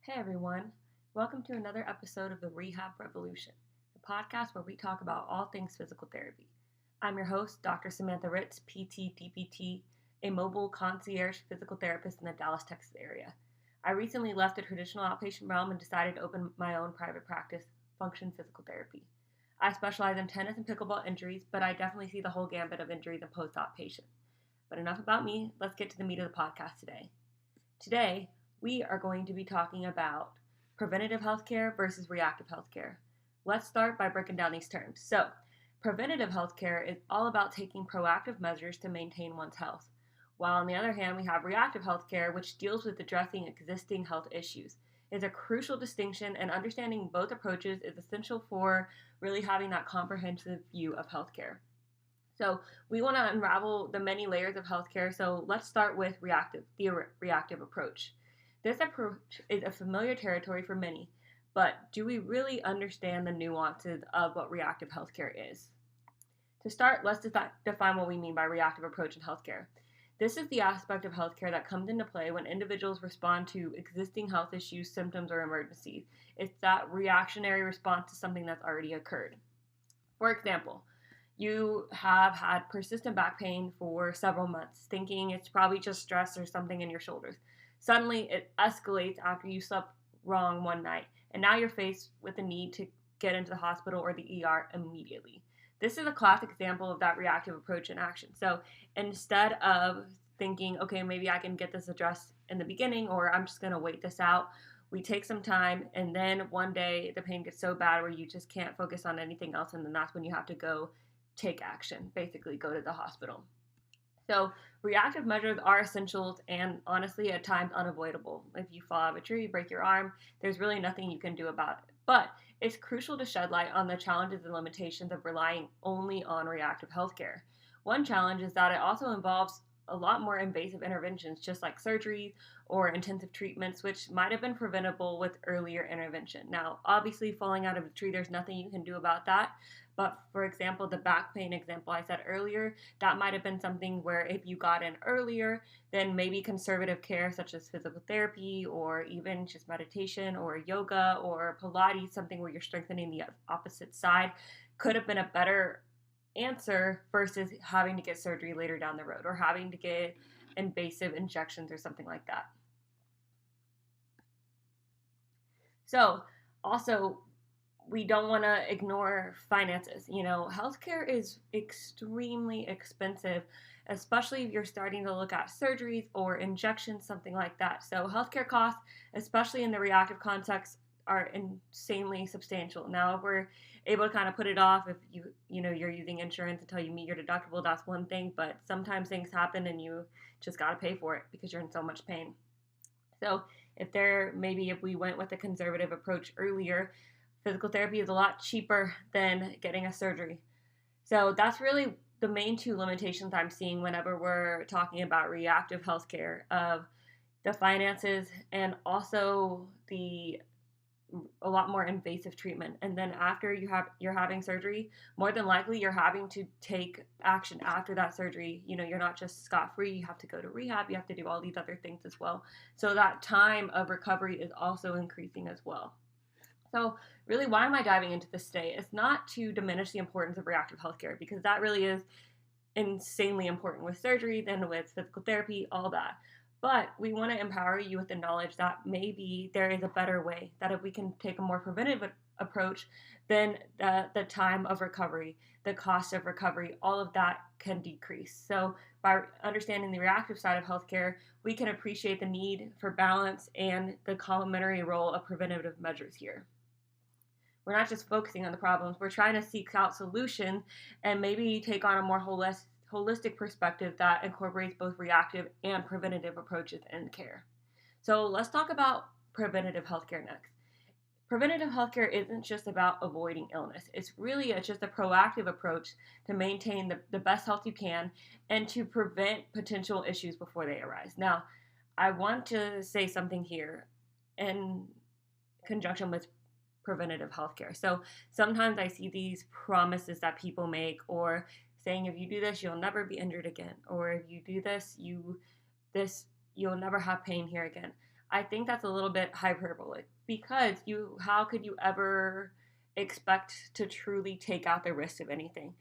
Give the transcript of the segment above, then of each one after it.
Hey everyone, welcome to another episode of the Rehab Revolution, the podcast where we talk about all things physical therapy. I'm your host, Dr. Samantha Ritz, PT, DPT, a mobile concierge physical therapist in the Dallas, Texas area. I recently left the traditional outpatient realm and decided to open my own private practice, Function Physical Therapy. I specialize in tennis and pickleball injuries, but I definitely see the whole gambit of injuries in post-op patients. But enough about me, let's get to the meat of the podcast today. Today, we are going to be talking about preventative healthcare versus reactive healthcare. Let's start by breaking down these terms. So, preventative healthcare is all about taking proactive measures to maintain one's health, while on the other hand, we have reactive healthcare, which deals with addressing existing health issues. It's a crucial distinction, and understanding both approaches is essential for really having that comprehensive view of healthcare. So we want to unravel the many layers of healthcare. So let's start with the reactive approach. This approach is a familiar territory for many, but do we really understand the nuances of what reactive healthcare is? To start, let's define what we mean by reactive approach in healthcare. This is the aspect of healthcare that comes into play when individuals respond to existing health issues, symptoms, or emergencies. It's that reactionary response to something that's already occurred. For example, you have had persistent back pain for several months, thinking it's probably just stress or something in your shoulders. Suddenly, it escalates after you slept wrong one night, and now you're faced with the need to get into the hospital or the ER immediately. This is a classic example of that reactive approach in action. So instead of thinking, okay, maybe I can get this addressed in the beginning, or I'm just going to wait this out, we take some time, and then one day the pain gets so bad where you just can't focus on anything else, and then that's when you have to go take action, basically go to the hospital. So reactive measures are essentials and honestly at times unavoidable. If you fall out of a tree, break your arm, there's really nothing you can do about it. But it's crucial to shed light on the challenges and limitations of relying only on reactive healthcare. One challenge is that it also involves a lot more invasive interventions, just like surgery or intensive treatments, which might have been preventable with earlier intervention. Now, obviously, falling out of a tree, there's nothing you can do about that. But for example, the back pain example I said earlier, that might have been something where if you got in earlier, then maybe conservative care such as physical therapy or even just meditation or yoga or Pilates, something where you're strengthening the opposite side, could have been a better answer versus having to get surgery later down the road or having to get invasive injections or something like that. So also, we don't want to ignore finances. Healthcare is extremely expensive, especially if you're starting to look at surgeries or injections, something like that. So healthcare costs, especially in the reactive context, are insanely substantial. Now, if we're able to kind of put it off, if you're using insurance until you meet your deductible, that's one thing. But sometimes things happen and you just got to pay for it because you're in so much pain. So if we went with a conservative approach earlier, physical therapy is a lot cheaper than getting a surgery. So that's really the main two limitations I'm seeing whenever we're talking about reactive healthcare, of the finances and also a lot more invasive treatment. And then after you're having surgery, more than likely you're having to take action after that surgery. You're not just scot-free. You have to go to rehab. You have to do all these other things as well. So that time of recovery is also increasing as well. So really, why am I diving into this today? It's not to diminish the importance of reactive healthcare, because that really is insanely important with surgery, then with physical therapy, all that. But we want to empower you with the knowledge that maybe there is a better way, that if we can take a more preventative approach, then the time of recovery, the cost of recovery, all of that can decrease. So by understanding the reactive side of healthcare, we can appreciate the need for balance and the complementary role of preventative measures here. We're not just focusing on the problems, we're trying to seek out solutions and maybe take on a more holistic perspective that incorporates both reactive and preventative approaches in care. So let's talk about preventative healthcare next. Preventative healthcare isn't just about avoiding illness. It's just a proactive approach to maintain the best health you can and to prevent potential issues before they arise. Now, I want to say something here in conjunction with preventative healthcare. So sometimes I see these promises that people make, or saying if you do this, you'll never be injured again, or if you do this, you'll never have pain here again. I think that's a little bit hyperbolic because how could you ever expect to truly take out the risk of anything?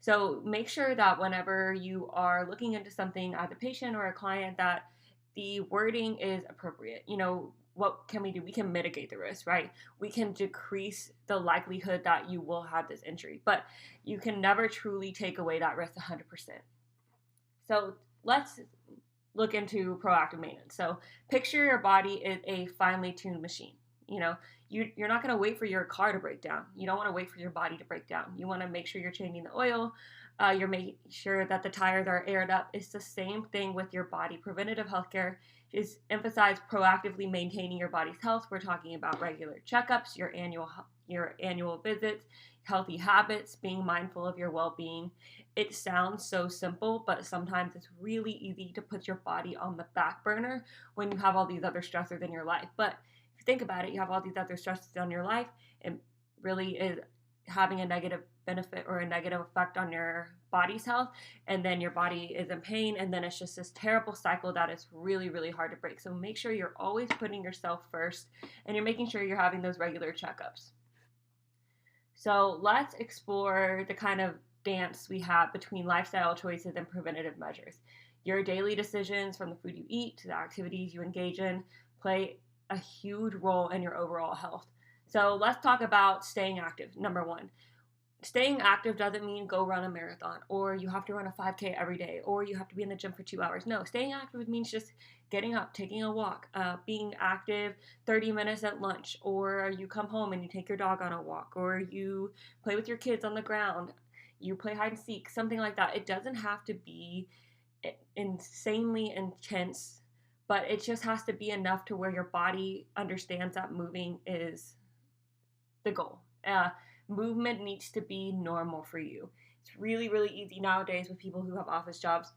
So make sure that whenever you are looking into something as a patient or a client, that the wording is appropriate. What can we do? We can mitigate the risk, right? We can decrease the likelihood that you will have this injury, but you can never truly take away that risk 100%. So let's look into proactive maintenance. So picture your body is a finely tuned machine. You're not going to wait for your car to break down. You don't want to wait for your body to break down. You want to make sure you're changing the oil. You're making sure that the tires are aired up. It's the same thing with your body. Preventative healthcare is emphasize proactively maintaining your body's health. We're talking about regular checkups, your annual visits, healthy habits, being mindful of your well-being. It sounds so simple, but sometimes it's really easy to put your body on the back burner when you have all these other stressors in your life. But if you think about it, you have all these other stresses on your life, it really is having a negative benefit or a negative effect on your body's health, and then your body is in pain, and then it's just this terrible cycle that is really, really hard to break. So make sure you're always putting yourself first, and you're making sure you're having those regular checkups. So let's explore the kind of dance we have between lifestyle choices and preventative measures. Your daily decisions, from the food you eat to the activities you engage in, play a huge role in your overall health. So let's talk about staying active. Number one, staying active doesn't mean go run a marathon, or you have to run a 5K every day, or you have to be in the gym for 2 hours. No, staying active means just getting up, taking a walk, being active 30 minutes at lunch, or you come home and you take your dog on a walk, or you play with your kids on the ground, you play hide and seek, something like that. It doesn't have to be insanely intense, but it just has to be enough to where your body understands that moving is the goal. Movement needs to be normal for you. It's really, really easy nowadays with people who have office jobs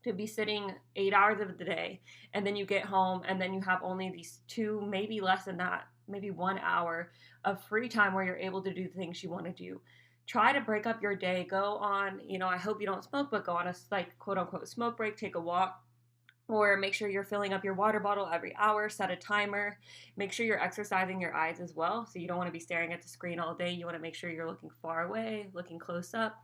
to be sitting 8 hours of the day, and then you get home and then you have only these 2, maybe less than that, maybe 1 hour of free time where you're able to do the things you want to do. Try to break up your day. Go on, I hope you don't smoke, but go on a quote unquote smoke break, take a walk, or make sure you're filling up your water bottle every hour, set a timer. Make sure you're exercising your eyes as well. So you don't want to be staring at the screen all day. You want to make sure you're looking far away, looking close up.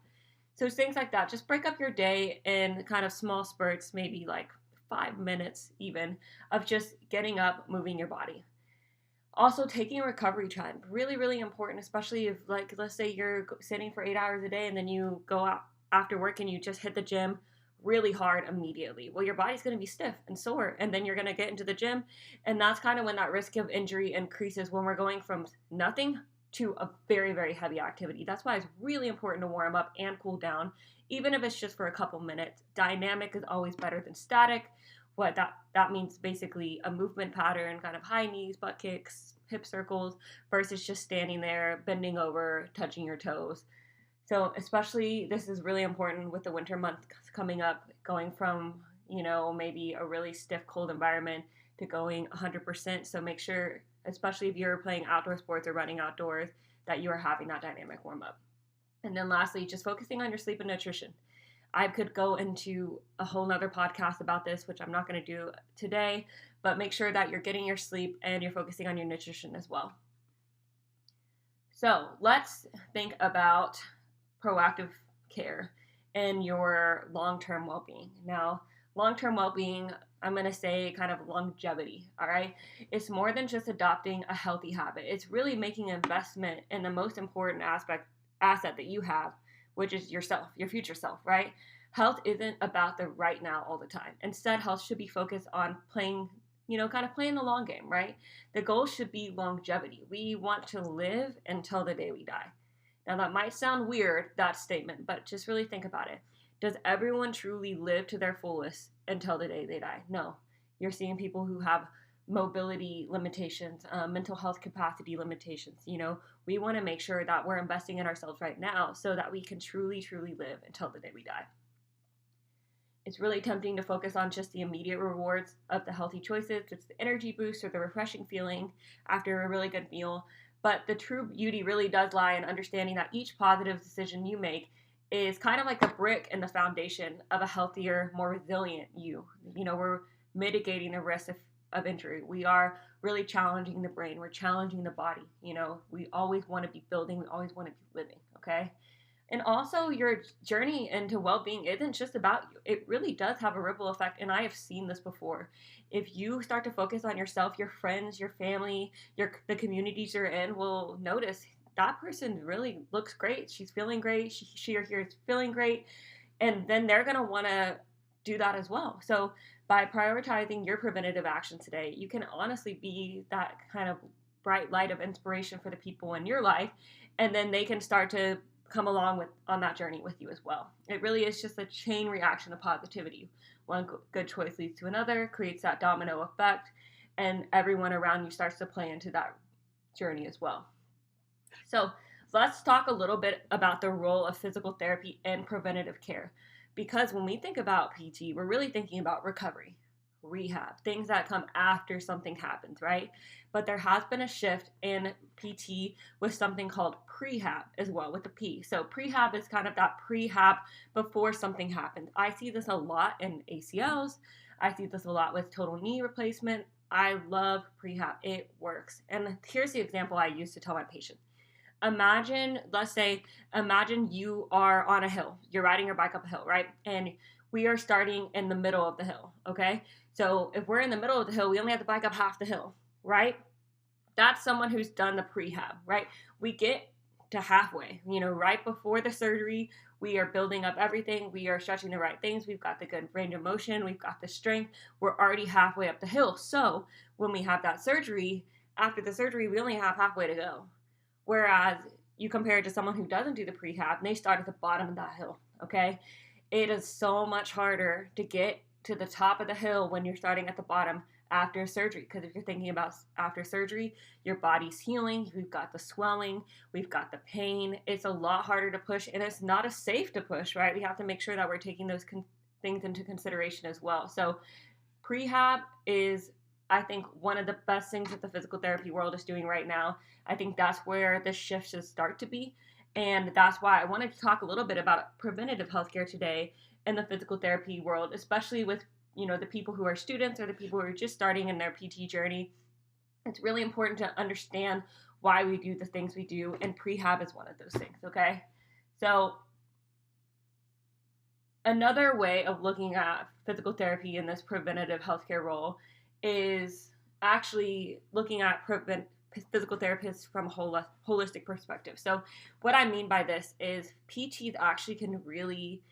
So things like that. Just break up your day in kind of small spurts, maybe like 5 minutes even, of just getting up, moving your body. Also, taking recovery time. Really, really important, especially if, let's say you're sitting for 8 hours a day and then you go out after work and you just hit the gym really hard immediately. Well, your body's going to be stiff and sore, and then you're going to get into the gym, and that's kind of when that risk of injury increases, when we're going from nothing to a very, very heavy activity. That's why it's really important to warm up and cool down, even if it's just for a couple minutes. Dynamic is always better than static. What that means, basically a movement pattern, kind of high knees, butt kicks, hip circles, versus just standing there, bending over, touching your toes. So especially, this is really important with the winter months coming up, going from, maybe a really stiff, cold environment to going 100%. So make sure, especially if you're playing outdoor sports or running outdoors, that you are having that dynamic warm up. And then lastly, just focusing on your sleep and nutrition. I could go into a whole nother podcast about this, which I'm not going to do today, but make sure that you're getting your sleep and you're focusing on your nutrition as well. So let's think about proactive care and your long-term well-being. Now, long-term well-being, I'm going to say kind of longevity, all right? It's more than just adopting a healthy habit. It's really making an investment in the most important asset that you have, which is yourself, your future self, right? Health isn't about the right now all the time. Instead, health should be focused on playing the long game, right? The goal should be longevity. We want to live until the day we die. Now, that might sound weird, that statement, but just really think about it. Does everyone truly live to their fullest until the day they die? No. You're seeing people who have mobility limitations, mental health capacity limitations. We want to make sure that we're investing in ourselves right now so that we can truly, truly live until the day we die. It's really tempting to focus on just the immediate rewards of the healthy choices, just the energy boost or the refreshing feeling after a really good meal. But the true beauty really does lie in understanding that each positive decision you make is kind of like the brick in the foundation of a healthier, more resilient you. We're mitigating the risk of injury. We are really challenging the brain. We're challenging the body. We always want to be building. We always want to be living. Okay. And also, your journey into well being isn't just about you. It really does have a ripple effect. And I have seen this before. If you start to focus on yourself, your friends, your family, the communities you're in will notice that person really looks great. She's feeling great. She or he is feeling great. And then they're going to want to do that as well. So, by prioritizing your preventative action today, you can honestly be that kind of bright light of inspiration for the people in your life. And then they can start to come along on that journey with you as well. It really is just a chain reaction of positivity. One good choice leads to another, creates that domino effect, and everyone around you starts to play into that journey as well. So let's talk a little bit about the role of physical therapy in preventative care. Because when we think about PT, we're really thinking about recovery, rehab, things that come after something happens, right? But there has been a shift in PT with something called prehab as well, with the P. So prehab is kind of that prehab before something happens. I see this a lot in ACLs. I see this a lot with total knee replacement. I love prehab. It works. And here's the example I use to tell my patients. Imagine you are on a hill. You're riding your bike up a hill, right? And we are starting in the middle of the hill, okay? So if we're in the middle of the hill, we only have to bike up half the hill, right? That's someone who's done the prehab, right? We get to halfway, right before the surgery, we are building up everything. We are stretching the right things. We've got the good range of motion. We've got the strength. We're already halfway up the hill. So when we have that surgery, after the surgery, we only have halfway to go. Whereas you compare it to someone who doesn't do the prehab, and they start at the bottom of that hill, okay? It is so much harder to get to the top of the hill when you're starting at the bottom after surgery. Because if you're thinking about after surgery, your body's healing, we've got the swelling, we've got the pain. It's a lot harder to push, and it's not as safe to push, right? We have to make sure that we're taking those things into consideration as well. So prehab is, I think, one of the best things that the physical therapy world is doing right now. I think that's where the shift should start to be. And that's why I wanted to talk a little bit about preventative healthcare today in the physical therapy world, especially with, the people who are students or the people who are just starting in their PT journey. It's really important to understand why we do the things we do, and prehab is one of those things, okay? So another way of looking at physical therapy in this preventative healthcare role is actually looking at physical therapists from a holistic perspective. So what I mean by this is PTs actually can really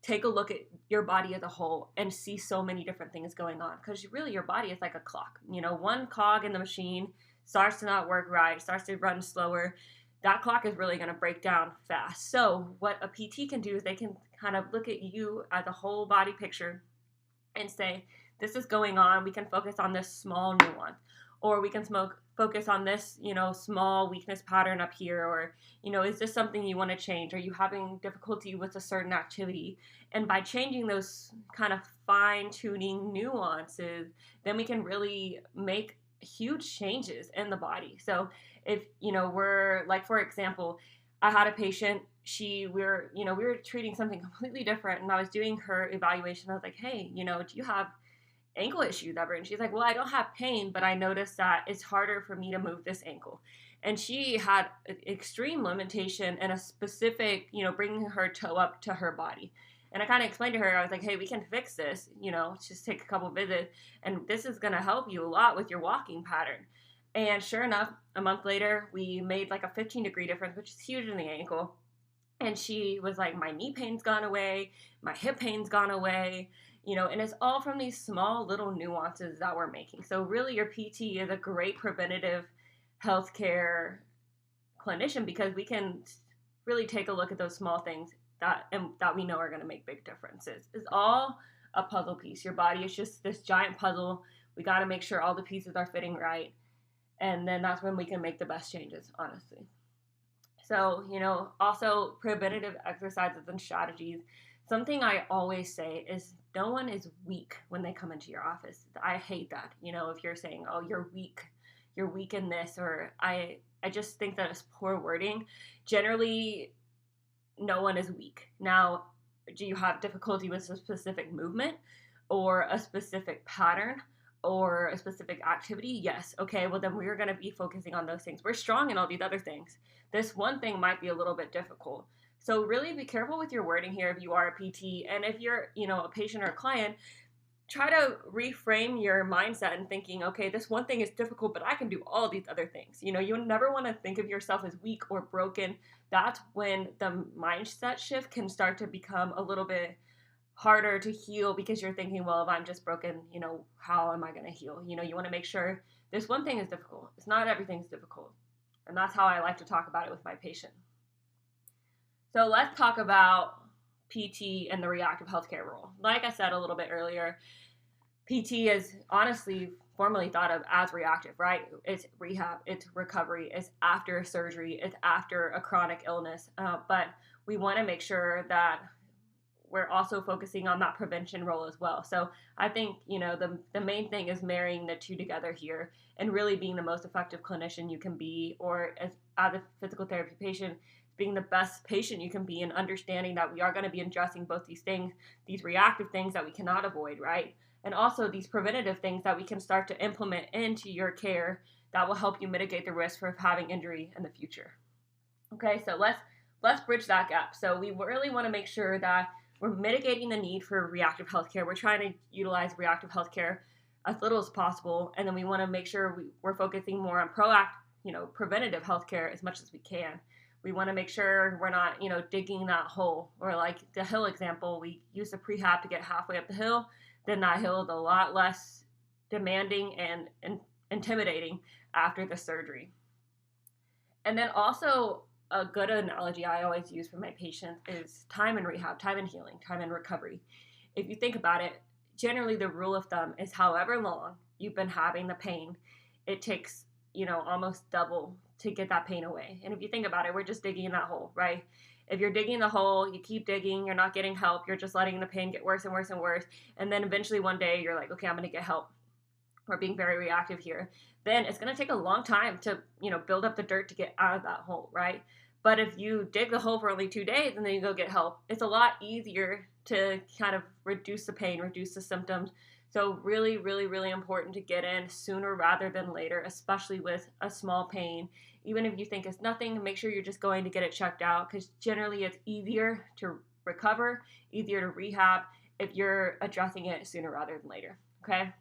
take a look at your body as a whole and see so many different things going on, because really your body is like a clock. One cog in the machine starts to not work right, starts to run slower, that clock is really going to break down fast. So what a PT can do is they can kind of look at you as a whole body picture and say, this is going on, we can focus on this small nuance, or we can focus on this, small weakness pattern up here, or, is this something you want to change? Are you having difficulty with a certain activity? And by changing those kind of fine-tuning nuances, then we can really make huge changes in the body. So if, we're like, for example, I had a patient, we were treating something completely different, and I was doing her evaluation. I was like, hey, do you have ankle issues ever? And she's like, well, I don't have pain, but I noticed that it's harder for me to move this ankle. And she had extreme limitation and a specific, bringing her toe up to her body. And I kind of explained to her, I was like, hey, we can fix this, just take a couple visits, and this is going to help you a lot with your walking pattern. And sure enough, a month later, we made like a 15-degree difference, which is huge in the ankle. And she was like, my knee pain's gone away, my hip pain's gone away, and it's all from these small little nuances that we're making. So really your PT is a great preventative healthcare clinician, because we can really take a look at those small things that we know are going to make big differences. It's all a puzzle piece. Your body is just this giant puzzle. We got to make sure all the pieces are fitting right. And then that's when we can make the best changes, honestly. So, also preventative exercises and strategies. Something I always say is no one is weak when they come into your office. I hate that. If you're saying, oh, you're weak in this, or I just think that it's poor wording. Generally, no one is weak. Now, do you have difficulty with a specific movement or a specific pattern, or a specific activity, yes, okay, well then we're going to be focusing on those things. We're strong in all these other things. This one thing might be a little bit difficult. So really be careful with your wording here if you are a PT, and if you're, a patient or a client, try to reframe your mindset and thinking, okay, this one thing is difficult, but I can do all these other things. You never want to think of yourself as weak or broken. That's when the mindset shift can start to become a little bit harder to heal, because you're thinking, well, if I'm just broken, how am I going to heal? You want to make sure this one thing is difficult. It's not everything's difficult. And that's how I like to talk about it with my patient. So let's talk about PT and the reactive healthcare role. Like I said a little bit earlier, PT is honestly formerly thought of as reactive, right? It's rehab, it's recovery, it's after surgery, it's after a chronic illness. But we want to make sure that we're also focusing on that prevention role as well. So I think, the main thing is marrying the two together here and really being the most effective clinician you can be, or as a physical therapy patient, being the best patient you can be, and understanding that we are going to be addressing both these things, these reactive things that we cannot avoid, right? And also these preventative things that we can start to implement into your care that will help you mitigate the risk for having injury in the future. Okay, so let's bridge that gap. So we really want to make sure that we're mitigating the need for reactive healthcare. We're trying to utilize reactive healthcare as little as possible, and then we want to make sure we're focusing more on preventative healthcare as much as we can. We want to make sure we're not, digging that hole, or like the hill example, we use the prehab to get halfway up the hill, then that hill is a lot less demanding and intimidating after the surgery. And then also, a good analogy I always use for my patients is time in rehab, time in healing, time in recovery. If you think about it, generally the rule of thumb is however long you've been having the pain, it takes, almost double to get that pain away. And if you think about it, we're just digging that hole, right? If you're digging the hole, you keep digging, you're not getting help, you're just letting the pain get worse and worse and worse. And then eventually one day you're like, okay, I'm going to get help. We're being very reactive here. Then it's going to take a long time to, build up the dirt to get out of that hole, right? But if you dig the hole for only 2 days and then you go get help, it's a lot easier to kind of reduce the pain, reduce the symptoms. So really, really, really important to get in sooner rather than later, especially with a small pain. Even if you think it's nothing, make sure you're just going to get it checked out, because generally it's easier to recover, easier to rehab if you're addressing it sooner rather than later, okay?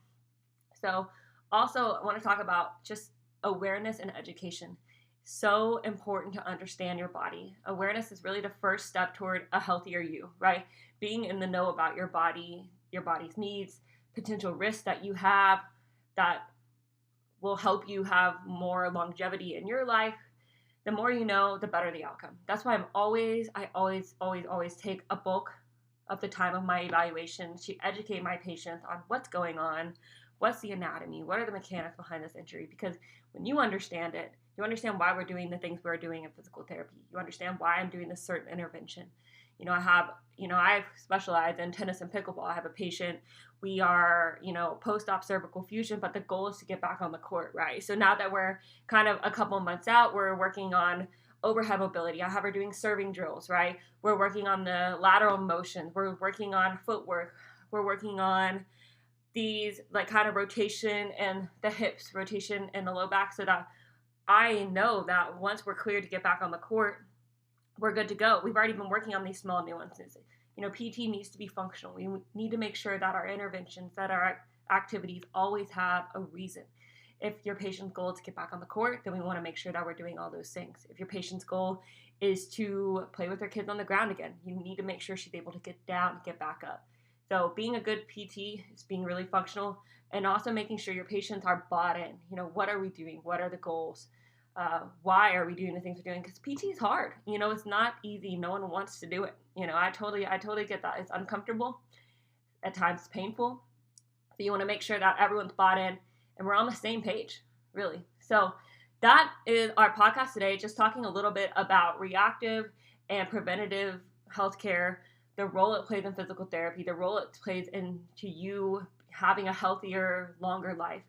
So also I want to talk about just awareness and education. So important to understand your body. Awareness is really the first step toward a healthier you, right? Being in the know about your body, your body's needs, potential risks that you have that will help you have more longevity in your life. The more you know, the better the outcome. That's why I always take a bulk of the time of my evaluation to educate my patients on what's going on, what's the anatomy, what are the mechanics behind this injury, because when you understand it, you understand why we're doing the things we're doing in physical therapy. You understand why I'm doing this certain intervention. I've specialized in tennis and pickleball. I have a patient, we are, post-op cervical fusion, but the goal is to get back on the court, right? So now that we're kind of a couple months out, we're working on overhead mobility. I have her doing serving drills, right? We're working on the lateral motions. We're working on footwork. We're working on these like kind of rotation and the hips, rotation and the low back, so that I know that once we're cleared to get back on the court, we're good to go. We've already been working on these small nuances. PT needs to be functional. We need to make sure that our interventions, that our activities always have a reason. If your patient's goal is to get back on the court, then we want to make sure that we're doing all those things. If your patient's goal is to play with their kids on the ground again, you need to make sure she's able to get down and get back up. So being a good PT is being really functional, and also making sure your patients are bought in. What are we doing? What are the goals? Why are we doing the things we're doing? Because PT is hard. It's not easy. No one wants to do it. I totally get that. It's uncomfortable. At times it's painful. So you want to make sure that everyone's bought in and we're on the same page, really. So that is our podcast today, just talking a little bit about reactive and preventative healthcare, the role it plays in physical therapy, the role it plays into you having a healthier, longer life.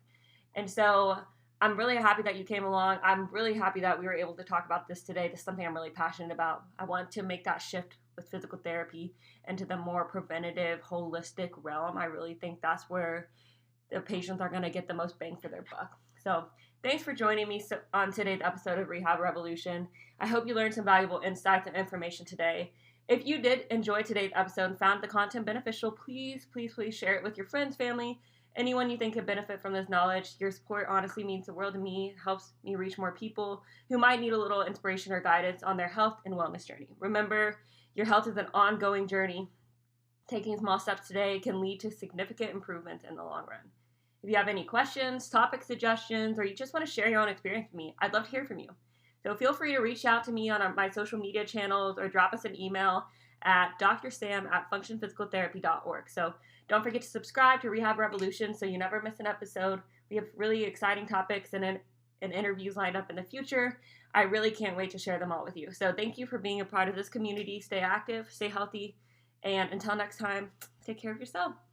And so I'm really happy that you came along. I'm really happy that we were able to talk about this today. This is something I'm really passionate about. I want to make that shift with physical therapy into the more preventative, holistic realm. I really think that's where the patients are going to get the most bang for their buck. So thanks for joining me on today's episode of Rehab Revolution. I hope you learned some valuable insights and information today. If you did enjoy today's episode and found the content beneficial, please share it with your friends, family, anyone you think could benefit from this knowledge. Your support honestly means the world to me. It helps me reach more people who might need a little inspiration or guidance on their health and wellness journey. Remember, your health is an ongoing journey. Taking small steps today can lead to significant improvements in the long run. If you have any questions, topic suggestions, or you just want to share your own experience with me, I'd love to hear from you. So feel free to reach out to me on my social media channels or drop us an email at drsam@functionphysicaltherapy.org. So don't forget to subscribe to Rehab Revolution so you never miss an episode. We have really exciting topics and interviews lined up in the future. I really can't wait to share them all with you. So thank you for being a part of this community. Stay active, stay healthy, and until next time, take care of yourself.